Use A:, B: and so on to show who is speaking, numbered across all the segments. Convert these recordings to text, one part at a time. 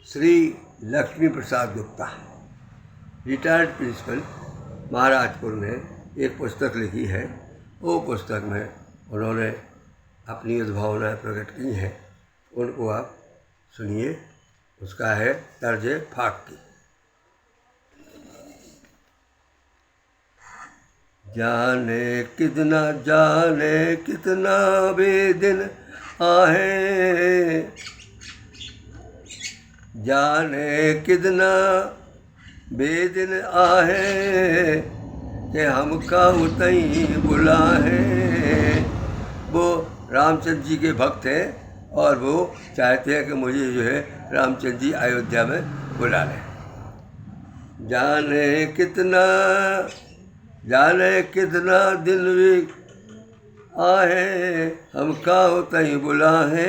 A: Shri Lakshmi Prasad Gupta, retired principal, Maharajpur में एक पुस्तक लिखी है। वो पुस्तक में उन्होंने अपनी उद्भावनाएँ प्रकट की हैं, उनको आप सुनिए। उसका है तर्ज फाक की। जाने कितना बेदिन आहे, जाने कितना बेदिन आहे कि हमका उतई बुलाए। वो रामचंद्र जी के भक्त हैं और वो चाहते हैं कि मुझे जो है रामचंद्र जी अयोध्या में बुला लें। जाने कितना दिन भी आहे, हमका उतई बुलाए।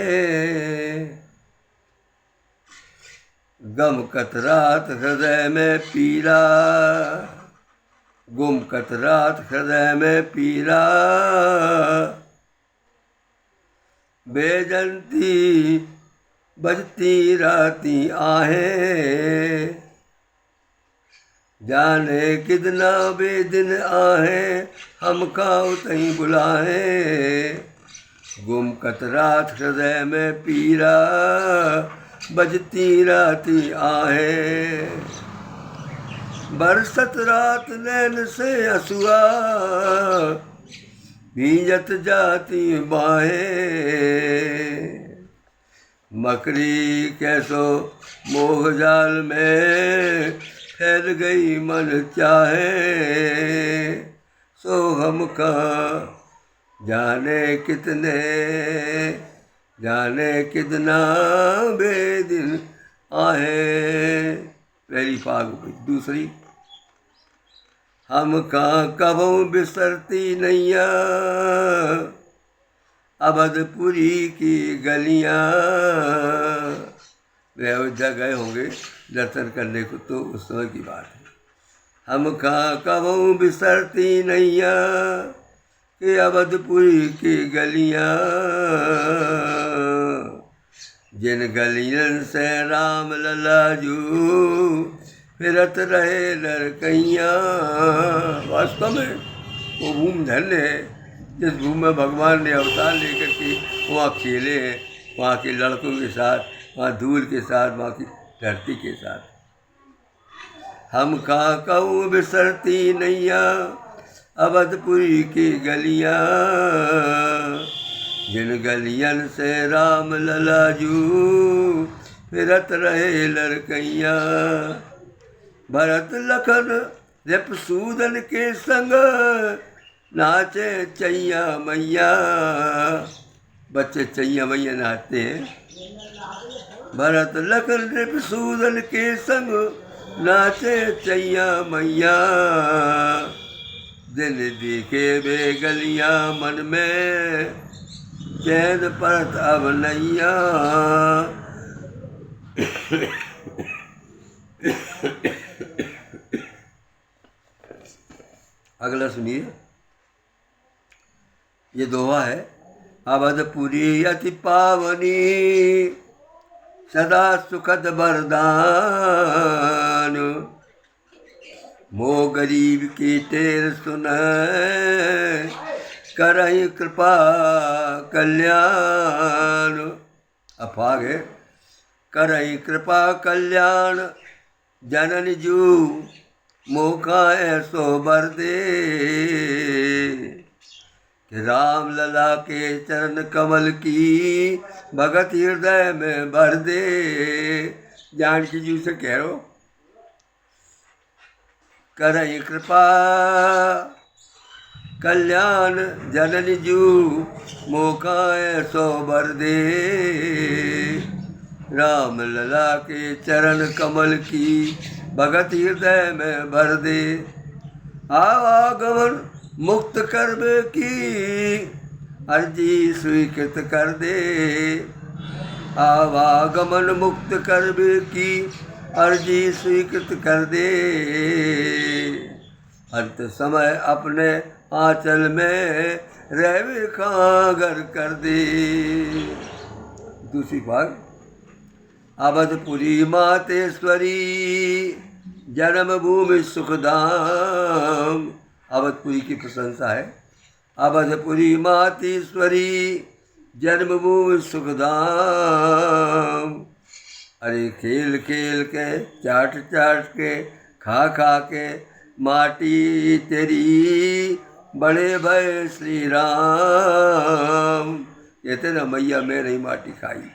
A: गमकत रात हृदय में पीला, गुमकत रात हृदय में पीला। बेजंती बजती राती आहे, जाने कितना बेदिन आहे, हमका उतई बुलाए। गुमकत रात हृदय में पीला, बजती राती आहे। बरसत रात नैन से हसुआ, भींजत जाती बाहें। मकड़ी कैसो मोह जाल में फैल गई मन चाहे। सो हमका जाने कितना बेदिन आहे। पहली फाग। दूसरी, हमका कबहू बिसरती नैया, अवधपुरी की गलियां। वे अयोध्या गए होंगे दर्शन करने को, तो उस समय की बात है। हमका कबहू बिसरती नैया कि अवधपुरी की गलियां। जिन गलियन से राम ललाजू फिरत रहे लड़कैयाँ। वास्तव में वो भूमि धन्य है जिस भूमि में भगवान ने अवतार लेकर के वहाँ खेले हैं, वहाँ के लड़कों के साथ, वहाँ धूल के साथ, वहाँ की धरती के साथ। हमका कहूँ बिसरती नैया, अवधपुरी की गलियाँ। जिन गलियन से राम ललाजू फिरत रहे लड़कैयाँ। भरत लखन रिपुसूदन के संग नाचे चैया मैया। बच्चे चैया मैया नहाते हैं। भरत लखन रिपुसूदन के संग नाचे चैया मैया। दिन दिखे बे गलियां मन में, चैन परत अब नैया। अगला सुनिए, ये दोहा है। अवधपुरी अति पावनी, सदा सुखद वरदान। मोह गरीब की टेर सुन, करहि कृपा कल्याण। अफाग है। करहि कृपा कल्याण, जनन जू मोका ऐसो बर दे। राम लला के चरण कमल की, भगत हृदय में भर दे। जानकी जी से कह रहो, करहि कृपा कल्याण, जननी जू मोका ऐसो बर दे। राम लला के चरण कमल की, भगत हृदय में भर दे। आवागमन मुक्त करबे की, अर्जी स्वीकृत कर दे। आवागमन मुक्त करबे की, अर्जी स्वीकृत कर दे। अंत समय अपने आंचल में रहवे खागर कर दे। दूसरी बात, अवधपुरी मातेश्वरी जन्मभूमि सुखधाम। अवधपुरी की प्रशंसा है। अवधपुरी मातेश्वरी जन्मभूमि सुखधाम। अरे खेल खेल के चाट चाट के खा खा के माटी तेरी बड़े भय श्री राम। कहते ना मैया मैं नहीं माटी खाई।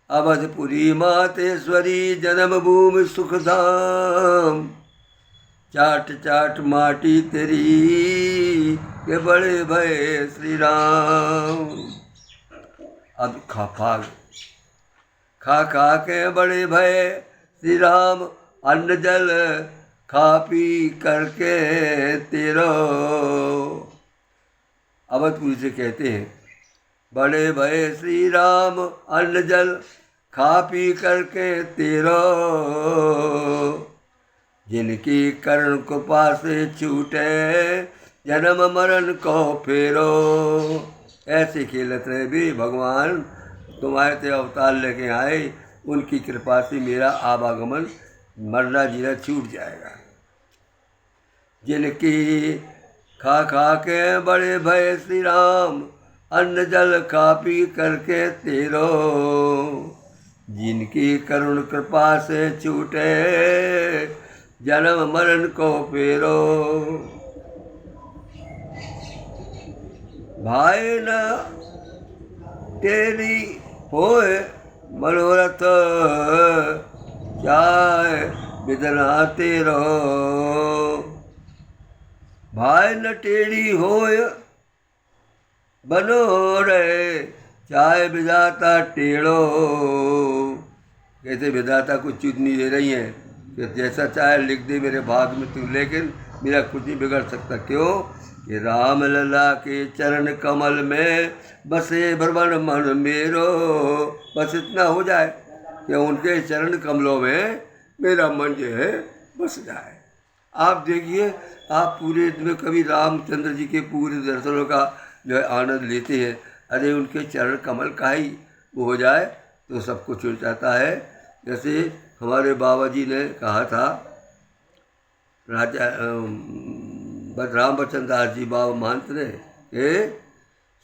A: अवधपुरी मातेश्वरी जन्मभूमि सुखधाम। चाट चाट माटी तेरी के बड़े भय श्री राम। अब खा खा के बड़े भय श्री राम। अन्न जल खा पी करके तेरो। अवधपुरी से कहते हैं बड़े भय श्री राम अन्न जल खा पी करके तेरो। जिनकी करुण कृपा से छूटे जन्म मरण को फेरो। ऐसे खेलत रहे भी भगवान तुम्हारे ते अवतार लेके आए, उनकी कृपा से मेरा आवागमन मरना जीना छूट जाएगा। जिनकी खा खा के बड़े भय श्री राम अन्न जल खा पी करके तेरो। जिनकी करुण कृपा से छूटे जन्म मरण को फेरो। भाई न तेरी होए मनोरथ चाहे बिदना तेरो। भाई न टेढ़ी होय बनो रहे चाहे विधाता टेढ़ो। कैसे विधाता को चुटनी दे रही है कि जैसा चाहे लिख दे मेरे भाग में तू, लेकिन मेरा कुछ नहीं बिगड़ सकता। क्यों कि राम लला के चरण कमल में बसे भ्रमण मन मेरो। बस इतना हो जाए कि उनके चरण कमलों में मेरा मन जो है बस जाए। आप देखिए, आप पूरे दिन कभी रामचंद्र जी के पूरे दर्शनों का जो है आनंद लेते हैं। अरे उनके चरण कमल का ही वो हो जाए तो सब कुछ हो जाता है। जैसे हमारे बाबा जी ने कहा था, राजा राम बच्चन दास जी बाबा महंत ने कि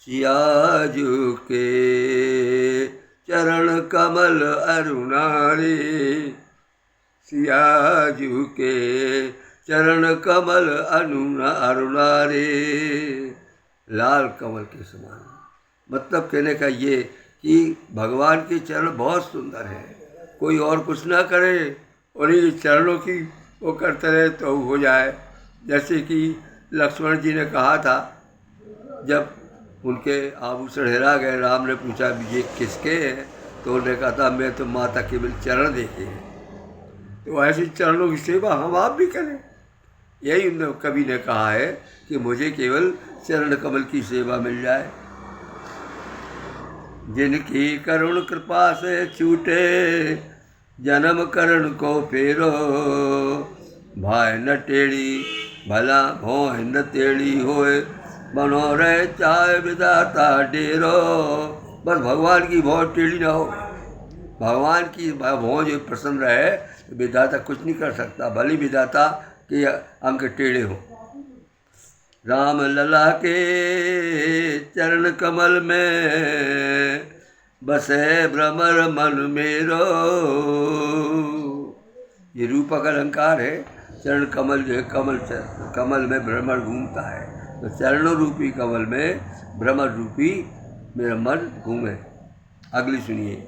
A: सियाजू के चरण कमल अरुणारे। सियाजू के चरण कमल अरुणारे। लाल कमल के समान। मतलब कहने का ये कि भगवान के चरण बहुत सुंदर हैं। कोई और कुछ ना करे, उन्हीं चरणों की वो करते रहे तो हो जाए। जैसे कि लक्ष्मण जी ने कहा था, जब उनके आभूषण हेरा गए, राम ने पूछा ये किसके हैं, तो उन्होंने कहा था मैं तो माता केवल चरण देखे हैं। तो ऐसे चरणों की सेवा हम आप भी करें। यही उन्होंने कवि ने कहा है कि मुझे केवल चरण कमल की सेवा मिल जाए। जिनकी करुण कृपा से छूटे जन्म करण को फेरो। भाई न टेढ़ी भला भों न टेढ़ी होए बनो रहे चाहे विधाता डेरो। बस भगवान की भौं टेढ़ी ना हो, भगवान की भौं जो प्रसन्न रहे, विधाता कुछ नहीं कर सकता, भले विधाता के अंक टेढ़े हों। राम लला के चरण कमल में बसे भ्रमर मन मेरो। ये रूपक अलंकार है। चरण कमल जो है, कमल में भ्रमर घूमता है, तो चरणों रूपी कमल में भ्रमर रूपी मेरा मन घूमे। अगली सुनिए।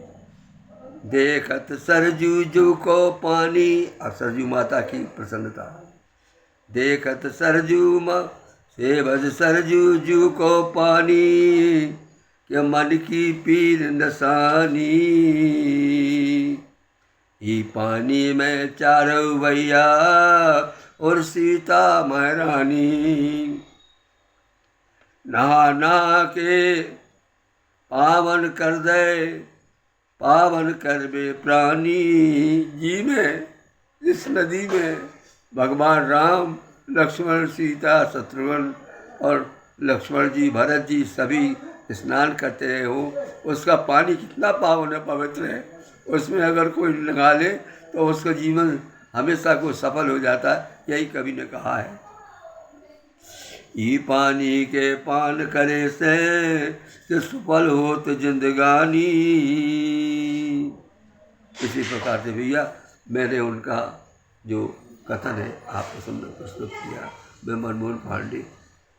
A: देखत सरजू जू को पानी। अब सरजू माता की प्रसन्नता। देखत सरजू माँ से भज सरजू जू को पानी के मन की पीर नसानी। ही पानी में चारों भैया और सीता महारानी। नहा नहा के पावन कर दे, पावन कर बे प्राणी। जी में इस नदी में भगवान राम, लक्ष्मण, सीता, शत्रुघ्न और लक्ष्मण जी, भरत जी सभी स्नान करते हो उसका पानी कितना पावन है, पवित्र है, उसमें अगर कोई नहा ले तो उसका जीवन हमेशा को सफल हो जाता है। यही कवि ने कहा है, ई पानी के पान करे से कि सफल हो तो जिंदगानी। इसी प्रकार से भैया मैंने उनका जो कथन है आपके सामने प्रस्तुत किया। मैं मनमोहन पांडे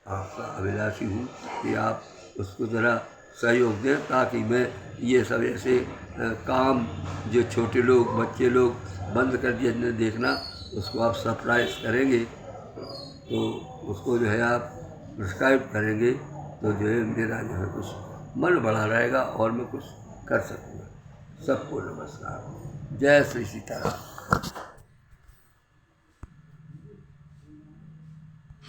A: आपका अभिलाषी हूँ कि आप उसको ज़रा सहयोग दें ताकि मैं ये सब ऐसे काम जो छोटे लोग बच्चे लोग बंद कर दिए जिन्हें देखना, उसको आप सरप्राइज करेंगे तो उसको जो है आप सब्सक्राइब करेंगे तो जो है मेरा जो है कुछ मन बड़ा रहेगा और मैं कुछ कर सकूँगा। सबको नमस्कार। जय श्री सीताराम।